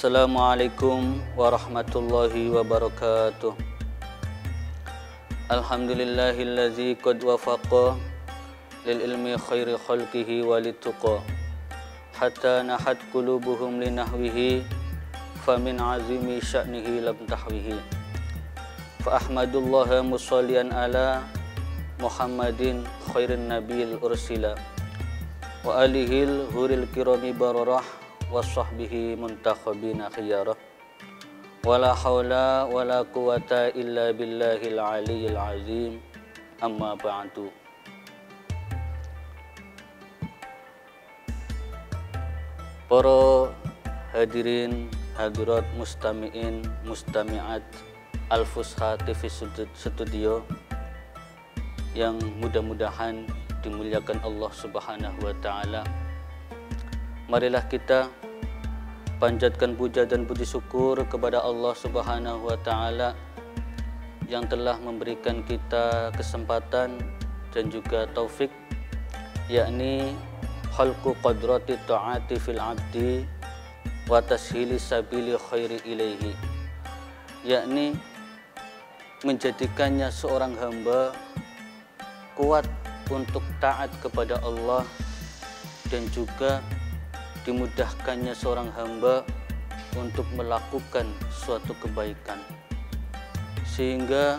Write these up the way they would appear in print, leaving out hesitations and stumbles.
Assalamualaikum warahmatullahi wabarakatuh. Alhamdulillahillazi qad wafaqa lil ilmi khairi khalqihi walituqa hatta nahat qulubuhum linahwihi famin azimi sya'nihi lam tahwihi. Fa ahmadullaha musallian ala Muhammadin khairin nabiyil ursila wa alihil huril kirami bararah wa sahbihi muntakhabina khiyarah wala hawla wala quwata illa billahil aliyyil azim amma ba'du. Para hadirin hadirat mustami'in mustami'at Al-Fusha TV Studio yang mudah-mudahan dimuliakan Allah Subhanahu wa Ta'ala. Marilah kita panjatkan puja dan puji syukur kepada Allah Subhanahu wa Ta'ala yang telah memberikan kita kesempatan dan juga taufik, yakni khalqu qadrati ta'ati fil abdi wa tashili sabili khairi ilaihi, yakni menjadikannya seorang hamba kuat untuk taat kepada Allah dan juga dimudahkannya seorang hamba untuk melakukan suatu kebaikan, sehingga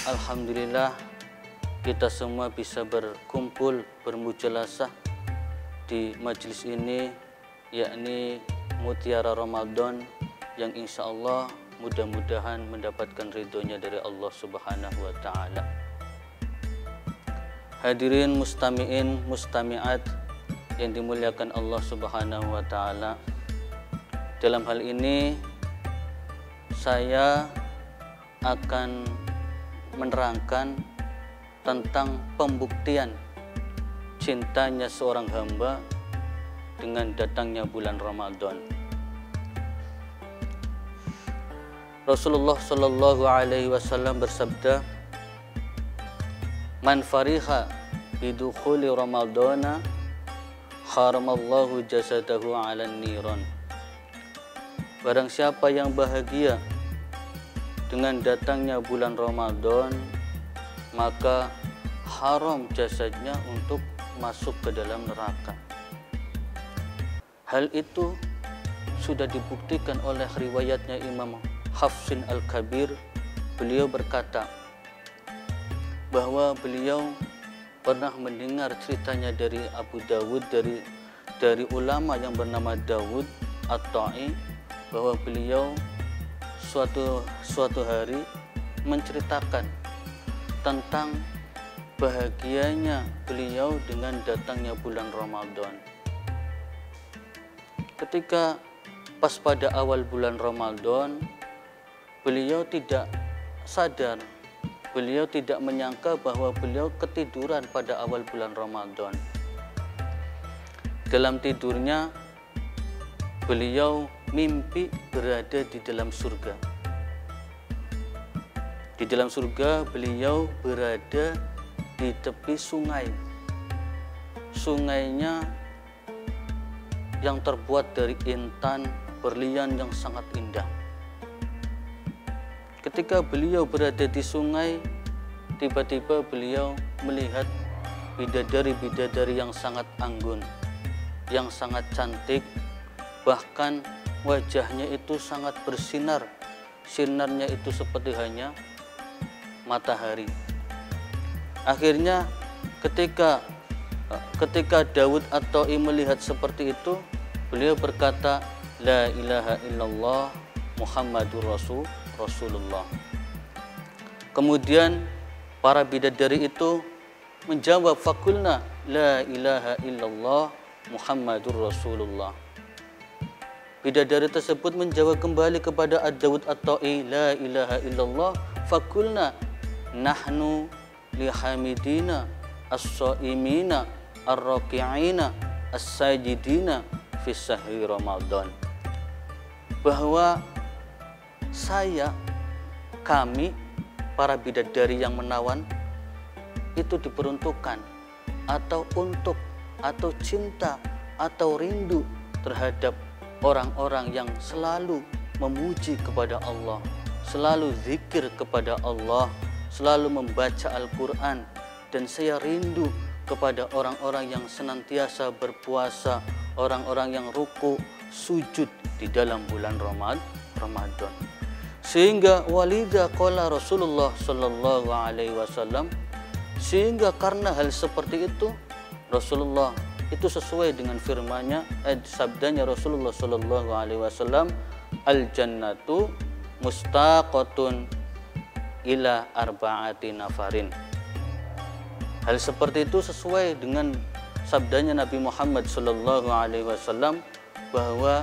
alhamdulillah kita semua bisa berkumpul bermujalasah di majelis ini, yakni Mutiara Ramadan, yang insya Allah mudah-mudahan mendapatkan ridhonya dari Allah Subhanahu wa Ta'ala. Hadirin mustami'in mustami'at yang dimuliakan Allah Subhanahu wa Ta'ala, dalam hal ini saya akan menerangkan tentang pembuktian cintanya seorang hamba dengan datangnya bulan Ramadan. Rasulullah Shallallahu Alaihi Wasallam bersabda, "Man fariha bidukhuli Ramadana haramallahu jasadahu 'alan niran." Barang siapa yang bahagia dengan datangnya bulan Ramadan, maka haram jasadnya untuk masuk ke dalam neraka. Hal itu sudah dibuktikan oleh riwayatnya Imam Hafsin Al-Kabir. Beliau berkata bahwa beliau pernah mendengar ceritanya dari Abu Dawud, dari ulama yang bernama Dawud At-Ta'i, bahwa beliau suatu hari menceritakan tentang bahagianya beliau dengan datangnya bulan Ramadan. Ketika pas pada awal bulan Ramadan, beliau tidak sadar, beliau tidak menyangka bahwa beliau ketiduran pada awal bulan Ramadan. Dalam tidurnya, beliau mimpi berada di dalam surga. Di dalam surga, beliau berada di tepi sungai. Sungainya yang terbuat dari intan berlian yang sangat indah. Ketika beliau berada di sungai, tiba-tiba beliau melihat bidadari-bidadari yang sangat anggun, yang sangat cantik, bahkan wajahnya itu sangat bersinar. Sinarnya itu seperti hanya matahari. Akhirnya ketika Dawud At-Ta'i melihat seperti itu, beliau berkata, "La ilaha illallah Muhammadur Rasulullah." Kemudian para bidadari itu menjawab, "Fakulna la ilaha illallah Muhammadur Rasulullah." Bidadari tersebut menjawab kembali kepada Dawud At-Ta'i, "La ilaha illallah fakulna nahnu lihamidina as-saimina ar-raki'ina as-sajidina fi sahri Ramadan." Bahwa kami para bidadari yang menawan itu diperuntukkan atau untuk atau cinta atau rindu terhadap orang-orang yang selalu memuji kepada Allah, selalu zikir kepada Allah, selalu membaca Al-Quran. Dan saya rindu kepada orang-orang yang senantiasa berpuasa, orang-orang yang ruku, sujud di dalam bulan Ramadan. Sehingga walidha qala Rasulullah sallallahu alaihi wasallam, sehingga karena hal seperti itu Rasulullah itu sesuai dengan firman-Nya, sabdanya Rasulullah sallallahu alaihi wasallam, al jannatu mustaqatun ila arba'ati nafarin. Hal seperti itu sesuai dengan sabdanya Nabi Muhammad sallallahu alaihi wasallam bahwa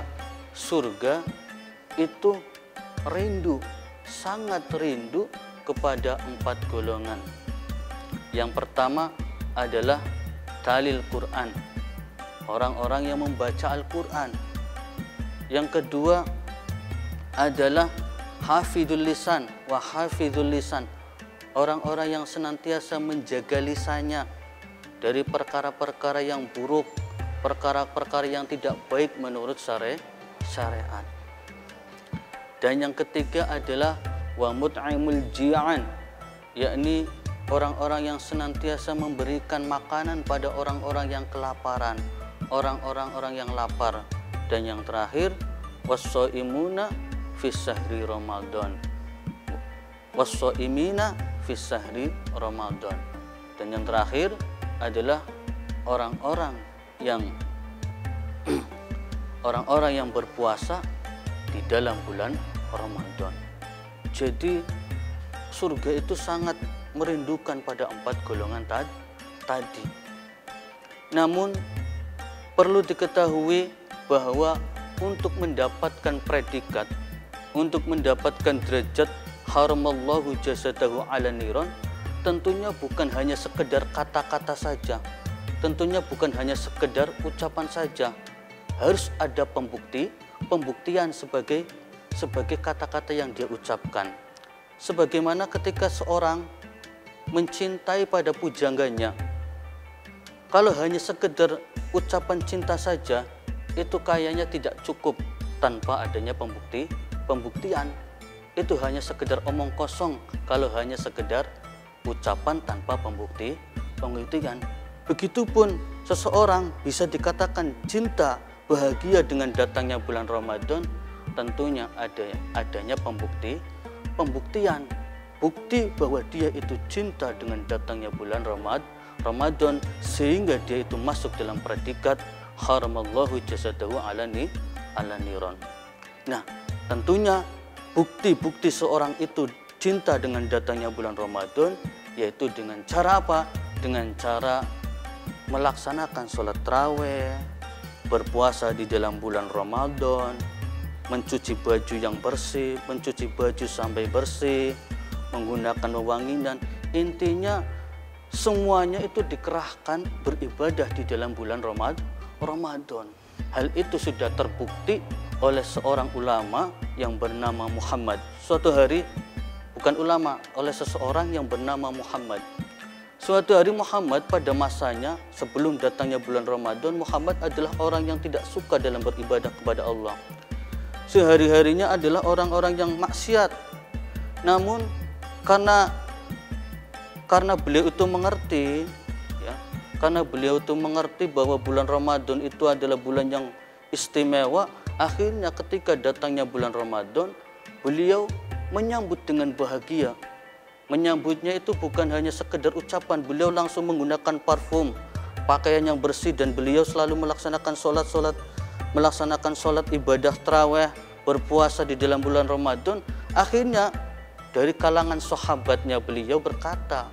surga itu rindu, sangat rindu kepada 4 golongan. Yang pertama adalah talil Quran, orang-orang yang membaca Al-Quran. Yang kedua adalah hafidul lisan wa hafidul lisan, orang-orang yang senantiasa menjaga lisannya dari perkara-perkara yang buruk, perkara-perkara yang tidak baik menurut syariat. Dan yang ketiga adalah wa mut'imul ji'an, yakni orang-orang yang senantiasa memberikan makanan pada orang-orang yang kelaparan, orang-orang yang lapar. Dan yang terakhir was-shaimuna fis syahri Ramadan, was-shaimina fis syahri Ramadan. Dan yang terakhir adalah orang-orang yang berpuasa di dalam bulan Ramadan. Jadi surga itu sangat merindukan pada 4 golongan tadi. Namun perlu diketahui bahwa untuk mendapatkan predikat, untuk mendapatkan derajat haramallahu jasadahu ala niron, tentunya bukan hanya sekedar kata-kata saja, tentunya bukan hanya sekedar ucapan saja. Harus ada pembuktian sebagai kata-kata yang dia ucapkan. Sebagaimana ketika seorang mencintai pada pujangganya, kalau hanya sekedar ucapan cinta saja, itu kayaknya tidak cukup tanpa adanya pembuktian. Itu hanya sekedar omong kosong kalau hanya sekedar ucapan tanpa pembuktian. Begitupun seseorang bisa dikatakan cinta, bahagia dengan datangnya bulan Ramadan, tentunya adanya pembuktian, bukti bahwa dia itu cinta dengan datangnya bulan Ramadan, sehingga dia itu masuk dalam predikat haramallahu jasadahu ala niron. Nah, tentunya bukti-bukti seorang itu cinta dengan datangnya bulan Ramadan yaitu dengan cara apa? Dengan cara melaksanakan sholat tarawih, berpuasa di dalam bulan Ramadan, mencuci baju yang bersih, mencuci baju sampai bersih, menggunakan wewangian. Intinya semuanya itu dikerahkan beribadah di dalam bulan Ramadan. Hal itu sudah terbukti oleh seorang ulama yang bernama Muhammad. Suatu hari, bukan ulama, oleh seseorang yang bernama Muhammad. Suatu hari Muhammad pada masanya sebelum datangnya bulan Ramadan, Muhammad adalah orang yang tidak suka dalam beribadah kepada Allah. Sehari-harinya adalah orang-orang yang maksiat. Namun karena beliau itu mengerti, ya, karena beliau itu mengerti bahwa bulan Ramadan itu adalah bulan yang istimewa, akhirnya ketika datangnya bulan Ramadan, beliau menyambut dengan bahagia. Menyambutnya itu bukan hanya sekedar ucapan, beliau langsung menggunakan parfum, pakaian yang bersih, dan beliau selalu melaksanakan sholat ibadah tarawih, berpuasa di dalam bulan Ramadan. Akhirnya dari kalangan sahabatnya beliau berkata,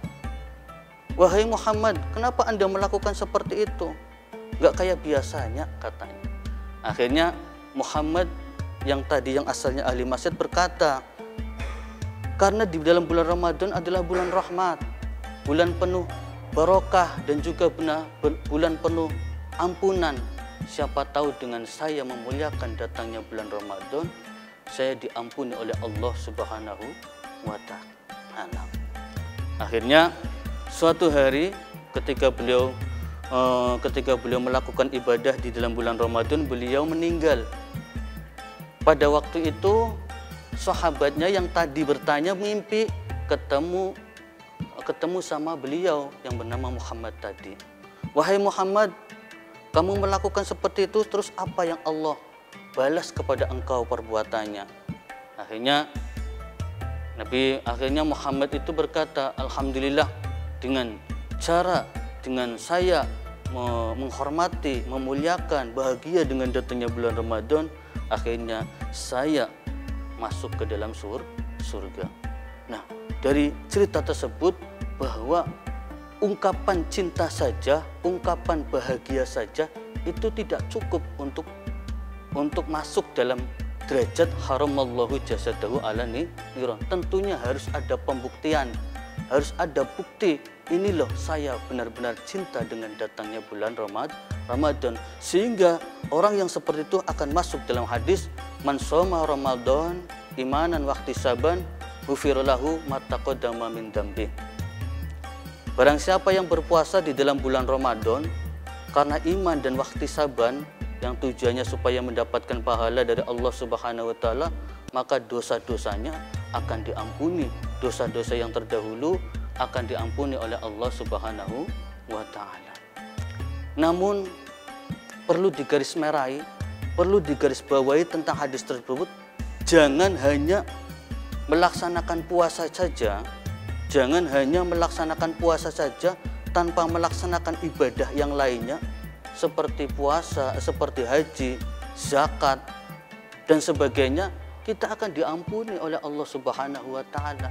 "Wahai Muhammad, kenapa Anda melakukan seperti itu? Gak kayak biasanya," katanya. Akhirnya Muhammad yang asalnya ahli maksiat berkata, "Karena di dalam bulan Ramadan adalah bulan rahmat, bulan penuh barokah, dan juga bulan penuh ampunan. Siapa tahu dengan saya memuliakan datangnya bulan Ramadan, saya diampuni oleh Allah Subhanahu wa Ta'ala." Akhirnya suatu hari ketika beliau melakukan ibadah di dalam bulan Ramadan, beliau meninggal. Pada waktu itu sahabatnya yang tadi bertanya mimpi ketemu sama beliau yang bernama Muhammad tadi. Wahai Muhammad, kamu melakukan seperti itu, terus apa yang Allah balas kepada engkau perbuatannya? Akhirnya Muhammad itu berkata, alhamdulillah, dengan saya menghormati, memuliakan, bahagia dengan datangnya bulan Ramadan, akhirnya saya masuk ke dalam surga. Nah, dari cerita tersebut bahwa ungkapan cinta saja, ungkapan bahagia saja itu tidak cukup untuk masuk dalam derajat haramallahu jasadahu ala niron. Tentunya harus ada pembuktian, harus ada bukti. Ini loh, saya benar-benar cinta dengan datangnya bulan Ramadan. Sehingga orang yang seperti itu akan masuk dalam hadis, man shoma Ramadan imanan wahtisaban ghufira lahu ma taqaddama min dambi. Barang siapa yang berpuasa di dalam bulan Ramadan karena iman dan wahtisaban, yang tujuannya supaya mendapatkan pahala dari Allah Subhanahu wa taala, maka dosa-dosanya akan diampuni. Dosa-dosa yang terdahulu akan diampuni oleh Allah Subhanahu wa taala. Namun perlu digarismerahi, perlu digarisbawahi tentang hadis tersebut, jangan hanya melaksanakan puasa saja, jangan hanya melaksanakan puasa saja tanpa melaksanakan ibadah yang lainnya seperti puasa, seperti haji, zakat, dan sebagainya, kita akan diampuni oleh Allah Subhanahu wa taala.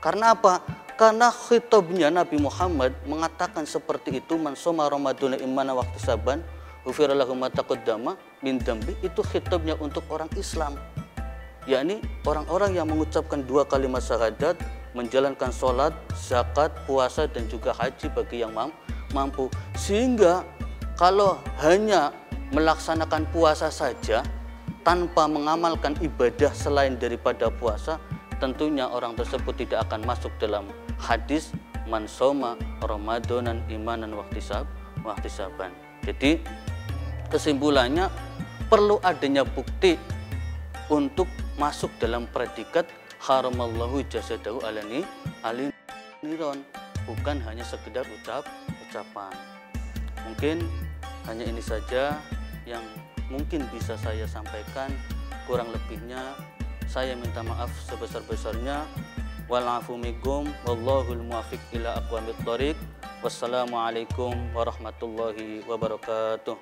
Karena apa? Karena khitabnya Nabi Muhammad mengatakan seperti itu, man shoma Ramadhana imana wahtisaban ghufira lahu ma taqaddama min dambi, itu khitabnya untuk orang Islam, yakni orang-orang yang mengucapkan dua kalimat syahadat, menjalankan sholat, zakat, puasa, dan juga haji bagi yang mampu. Sehingga kalau hanya melaksanakan puasa saja tanpa mengamalkan ibadah selain daripada puasa, tentunya orang tersebut tidak akan masuk dalam hadis man shoma Ramadanan imanan wahtisaban. Jadi kesimpulannya, perlu adanya bukti untuk masuk dalam predikat haramallahu jasadahu ala niron, bukan hanya sekedar ucapan. Mungkin hanya ini saja yang mungkin bisa saya sampaikan. Kurang lebihnya saya minta maaf sebesar-besarnya. Wal-afu minkum wallahul muwaffiq ila aqwamit thoriq. Wassalamualaikum warahmatullahi wabarakatuh.